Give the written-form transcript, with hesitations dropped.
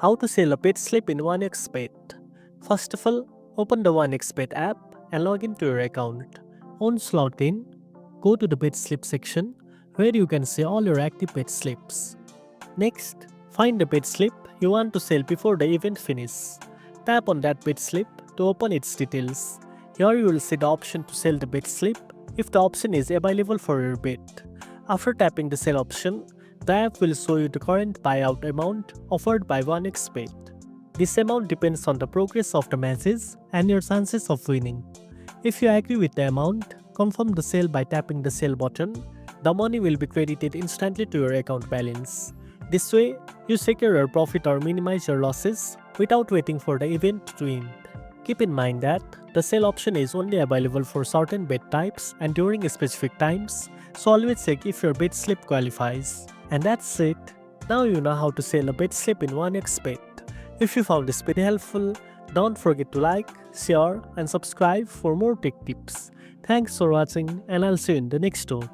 How to sell a bet slip in 1xBet. First of all, open the 1xBet app and log into your account. Once logged in, go to the bet slip section where you can see all your active bet slips. Next, find the bet slip you want to sell before the event finishes. Tap on that bet slip to open its details. Here you will see the option to sell the bet slip if the option is available for your bet. After tapping the sell option, the app will show you the current buyout amount offered by 1xBet. This amount depends on the progress of the matches and your chances of winning. If you agree with the amount, confirm the sale by tapping the sell button. The money will be credited instantly to your account balance. This way, you secure your profit or minimize your losses without waiting for the event to end. Keep in mind that the sell option is only available for certain bet types and during specific times, so always check if your bet slip qualifies. And that's it. Now you know how to sell a bet slip in 1xBet. If you found this video helpful, don't forget to like, share and subscribe for more tech tips. Thanks for watching and I'll see you in the next one.